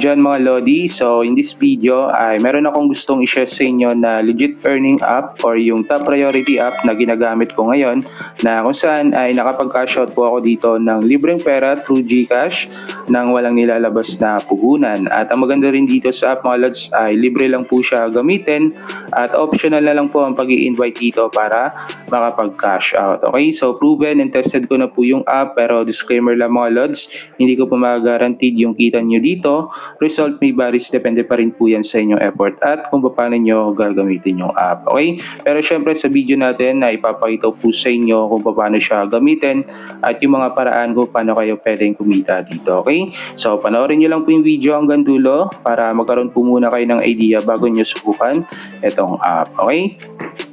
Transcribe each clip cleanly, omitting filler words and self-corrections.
dyan mga Lodi. So in this video ay meron akong gustong i-share sa inyo na legit earning app or yung top priority app na ginagamit ko ngayon, na kung saan ay nakapag-cash out po ako dito ng libreng pera through GCash nang walang nilalabas na puhunan. At ang maganda rin dito sa app mga Lods ay libre lang po siya gamitin at optional na lang po ang pag-i-invite dito para makapag-cash out. Okay, so proven and tested ko na po yung app, pero disclaimer lang mga Lods, hindi ko po mag-guaranteed yung kita nyo dito. Result may varies, depende pa rin po yan sa inyong effort at kung paano nyo gagamitin yung app. Okay, pero syempre sa video natin na ipapakita po sa inyo kung paano siya gamitin at yung mga paraan kung paano kayo pwedeng kumita dito. Okay, so panoorin nyo lang po yung video hanggang dulo para magkaroon po muna kayo ng idea bago nyo subukan itong app. Okay,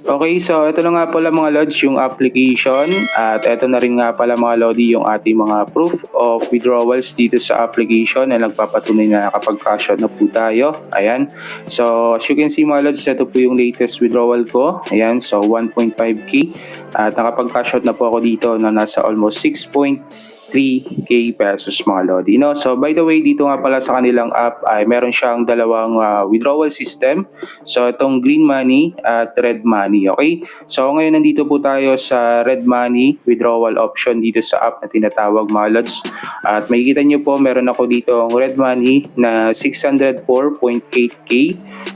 okay, so ito na nga pala mga Lods yung application at ito na rin nga pala mga Lodi yung ating mga proof of withdrawals dito sa application na nagpapatunay na nakapag-cash out na po tayo. Ayan, so as you can see mga Lods, ito po yung latest withdrawal ko. Ayan, so 1.5k at nakapag-cash out na po ako dito na nasa almost 6.3k pesos mga Lodi. No? So by the way, dito nga pala sa kanilang app ay meron siyang dalawang withdrawal system. So itong green money at red money. Okay, so ngayon nandito po tayo sa red money withdrawal option dito sa app na tinatawag mga Lods. At makikita nyo po meron ako dito ang red money na 604.8k.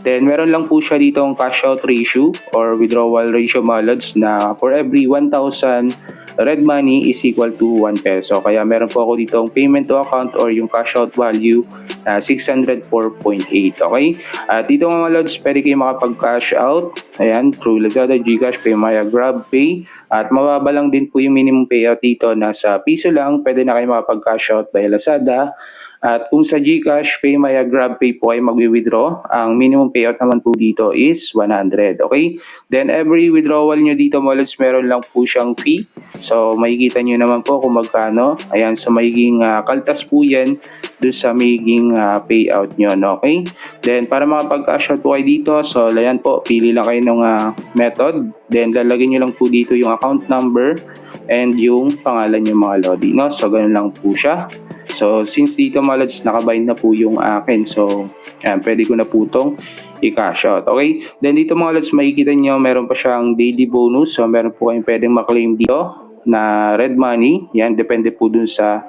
Then meron lang po siya dito ang cash out ratio or withdrawal ratio mga Lods na for every 1,000 red money is equal to 1 peso. Kaya meron po ako dito ang payment to account or yung cash out value na 604.8. Okay? At dito mga Lods, pwede kayo makapag-cash out. Ayan, through Lazada, GCash, PayMaya, GrabPay. At mababa lang din po yung minimum payout dito. Nasa piso lang, pwede na kayo makapag-cash out by Lazada. At kung sa GCash, PayMaya, GrabPay po ay magwi-withdraw, ang minimum payout naman po dito is 100. Okay? Then every withdrawal nyo dito mga Lods, meron lang po siyang fee. So makikita nyo naman po kung magkano. Ayan, so magiging kaltas po yan doon sa magiging payout nyo. No? Okay? Then para makapag-cash out po kayo dito, so ayan po, pili lang kayo ng method. Then lalagyan nyo lang po dito yung account number and yung pangalan nyo mga Lodi. No? So ganun lang po siya. So since dito mga Lods, nakabind na po yung akin. So ayan, pwede ko na po itong i-cash out. Okay? Then dito mga Lods, makikita nyo meron pa siyang daily bonus. So meron po kayong pwedeng maklaim dito na red money. Yan, depende po dun sa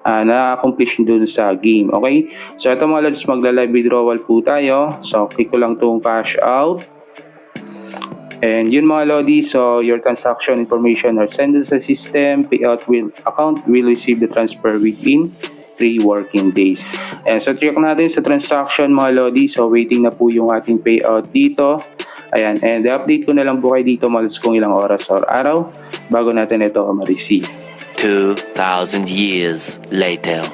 na-accomplish dun sa game. Okay? So ito mga Lods, magla-live withdrawal po tayo. So click ko lang itong cash out. And yun mga Lodi, so your transaction information are sent to the system. Payout account will receive the transfer within 3 working days. And so check natin sa transaction mga Lodi. So waiting na po yung ating payout dito. Ayan, and update ko na lang po kayo dito mga Lods kung ilang oras or araw bago natin ito ma-receive. 2,000 years later.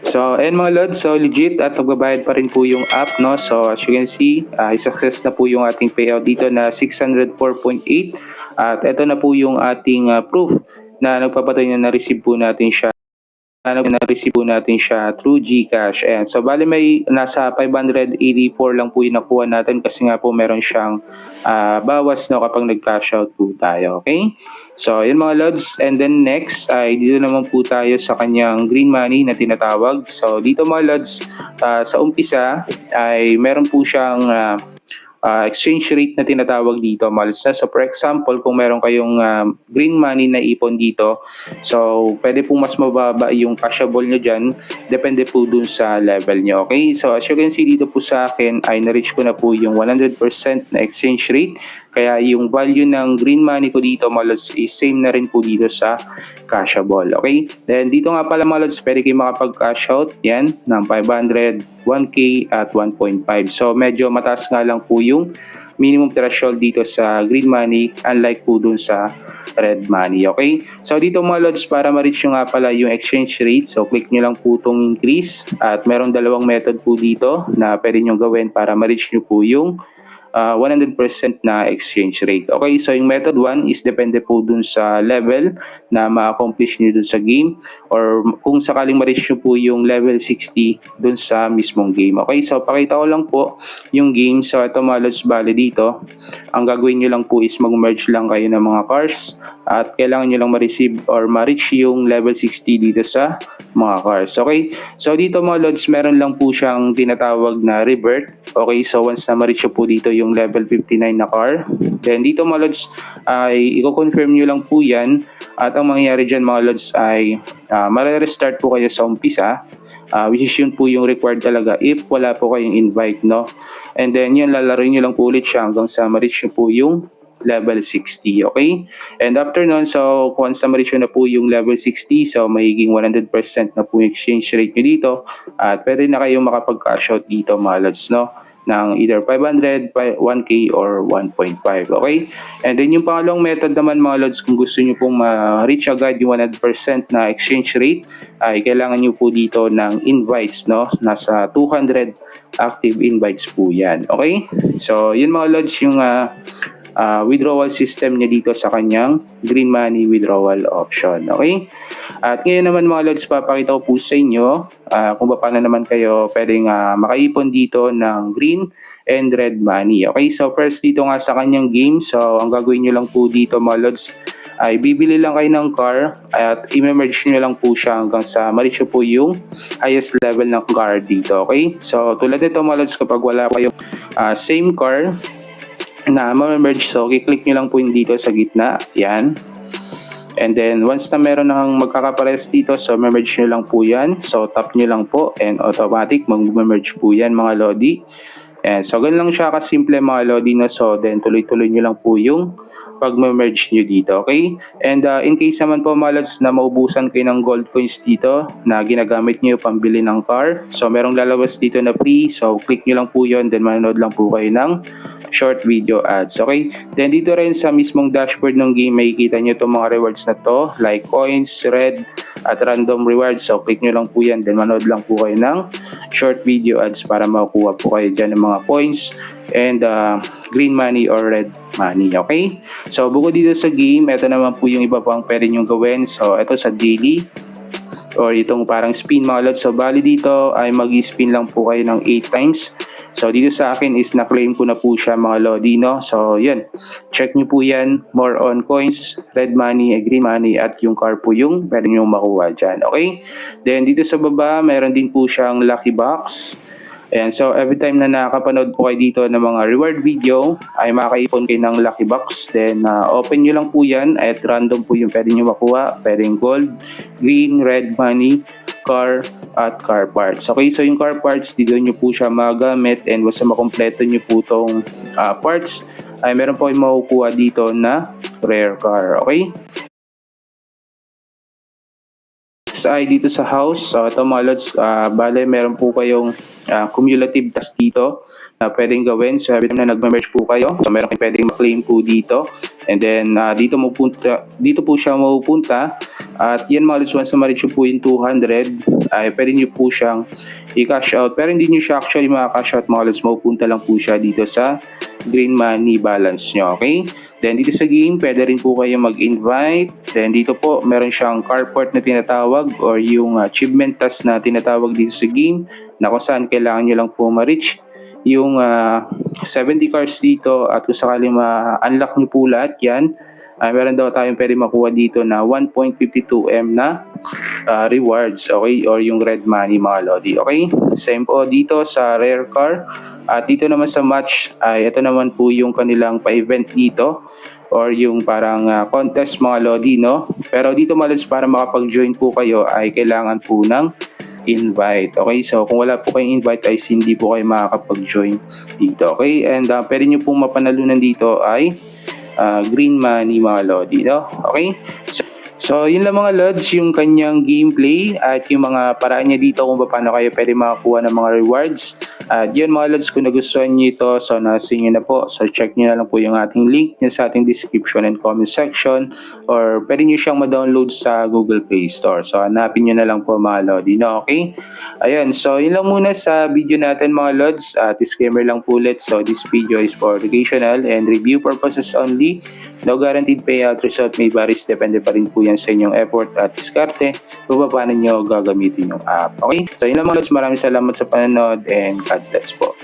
So, ayan mga Lods, so legit at magbabayad pa rin po yung app, no? So, as you can see, success na po yung ating payout dito na 604.8 at ito na po yung ating proof na nagpapatay na na-receive po natin siya. Na-receive po natin siya through GCash. And so bali may nasa 584 lang po yung nakuha natin kasi nga po meron siyang bawas, no, kapag nag-cash out po tayo. Okay? So yun mga Lods, and then next ay dito naman po tayo sa kanyang green money na tinatawag. So dito mga Lods, sa umpisa ay meron po siyang exchange rate na tinatawag dito mga Lods. So for example, kung meron kayong green money na ipon dito, so pwede po mas mababa yung cashable nyo dyan, depende po dun sa level nyo. Okay, so as you can see dito po sa akin ay na-reach ko na po yung 100% na exchange rate. Kaya yung value ng green money ko dito mga Lods is same na rin po dito sa cashable. Okay? Then dito nga pala mga Lods, pwede kayo makapag-cash out yan ng 500, 1K at 1.5. So medyo mataas nga lang po yung minimum threshold dito sa green money unlike po dun sa red money. Okay? So dito mga Lods, para ma-reach nyo nga pala yung exchange rate, so click nyo lang po itong increase at meron dalawang method po dito na pwede nyo gawin para ma-reach nyo po yung 100% na exchange rate. Okay, so yung method 1 is depende po dun sa level na ma-accomplish nyo dun sa game, or kung sakaling ma-reach nyo po yung level 60 dun sa mismong game. Okay, so pakita ko lang po yung game. So ito mga lods, bali dito, ang gagawin nyo lang po is mag-merge lang kayo ng mga cars at kailangan nyo lang ma-receive or ma-reach yung level 60 dito sa mga cars. Okay, so dito mga lods, meron lang po siyang tinatawag na revert. Okay, so once na ma-reach po dito yung level 59 na car, then dito mga lods ay i-confirm nyo lang po yan, at ang mangyayari dyan mga lods ay mare-restart po kayo sa umpisa, which is yun po yung required talaga if wala po kayong invite, no? And then yun, lalaro nyo lang po ulit siya hanggang sa ma-reach nyo po yung level 60, okay? And after nun, so once na ma-reach na po yung level 60, so magiging 100% na po yung exchange rate nyo dito, at pwede na kayong makapag-cash out dito mga lods, no? Ng either 500, 1K, or 1.5, okay? And then yung pangalawang method naman mga lods, kung gusto nyo pong ma-reach agad yung 100% na exchange rate, ay kailangan nyo po dito ng invites, no? Nasa 200 active invites po yan, okay? So yun mga lods yung withdrawal system niya dito sa kanyang green money withdrawal option. Okay? At ngayon naman mga lods, papakita ko po sa inyo kung paano naman kayo pwedeng makaipon dito ng green and red money. Okay? So first dito nga sa kanyang game, so ang gagawin nyo lang po dito mga lods ay bibili lang kayo ng car at i-merge nyo lang po siya hanggang sa ma-reach po yung highest level ng car dito. Okay? So tulad nito mga lods, kapag wala kayong same car na ma-merge, so i-click nyo lang po yung dito sa gitna, yan. And then once na meron nang magkakapares dito, so ma-merge nyo lang po yan, so tap nyo lang po and automatic mag-merge po yan mga lodi. And so ganun lang siya kasimple mga lodi, no? So then tuloy-tuloy nyo lang po yung pag-merge nyo dito, okay? And in case naman po mga lods na maubusan kayo ng gold coins dito na ginagamit nyo pambili ng car, so merong lalabas dito na free, so click nyo lang po yun, then manonood lang po kayo ng short video ads, okay? Then dito rin sa mismong dashboard ng game, makikita nyo itong mga rewards na to, like coins, red, at random rewards. So click nyo lang po yan, then manood lang po kayo ng short video ads para makukuha po kayo dyan ng mga coins and green money or red money, okay? So bukod dito sa game, ito naman po yung iba pang pwede nyo gawin. So ito sa daily or itong parang spin mga lods. So bali dito ay mag-spin lang po kayo ng 8 times. So dito sa akin is na-claim ko na po siya mga lodi, no? So yun, check nyo po yan, more on coins, red money, green money, at yung car po yung pwede nyo makuha dyan, okay? Then dito sa baba, meron din po siyang lucky box. And so every time na nakapanood po kayo dito ng mga reward video, ay makaipon kayo ng lucky box. Then open nyo lang po yan at random po yung pwede nyo makuha. Pwedeng gold, green, red money, car, at car parts. Okay, so yung car parts, dito nyo po siya magamit, and basta makompleto nyo po itong parts, ay meron po kayong makukuha dito na rare car, okay? Ay dito sa house, so ito mga lods, bale meron po kayong cumulative task dito na pwedeng gawin. So every time na nag-merge po kayo, so meron kayong pwedeng ma-claim po dito, and then dito po siya mapupunta. At yan mga lods, once na ma-reach po yung 200, ay pwede nyo po siyang i-cash out, pero hindi nyo siya actually maka-cash out mga lods, mapupunta lang po siya dito sa green money balance nyo, okay? Then dito sa game, pwede rin po kayo mag-invite. Then dito po, meron siyang carport na tinatawag or yung achievement task na tinatawag dito sa game, na kung saan kailangan nyo lang po ma-reach yung 70 cars dito, at kung sakaling ma-unlock nyo po lahat yan, meron daw tayong pwede makuha dito na 1.52M na rewards, okay? Or yung red money mga lodi, okay? Same po dito sa rare car. At dito naman sa match, ay ito naman po yung kanilang pa-event dito or yung parang contest mga lodi, no? Pero dito mga lods, para makapag-join po kayo ay kailangan po ng invite, okay? So kung wala po kayong invite ay hindi po kayo makakapag-join dito, okay? And pwede nyo pong mapanalunan dito ay green money mga lodi, no? Okay? So yun lang mga lods, yung kanyang gameplay at yung mga paraan niya dito kung paano kayo pwede makakuha ng mga rewards At yun mga lods, kung nagustuhan nyo ito, so nasa inyo na po. So check nyo na lang po yung ating link niya sa ating description and comment section, or pwede nyo siyang ma-download sa Google Play Store. So hanapin nyo na lang po mga lodi, no? Okay? Ayun, so yun lang muna sa video natin mga lods. Disclaimer lang po ulit, so this video is for educational and review purposes only. No guaranteed payout result, may varies, depende pa rin po yan sa inyong effort at diskarte kung paano nyo gagamitin yung app. Okay? So yun lang mga lods, maraming salamat sa panonood and God bless po.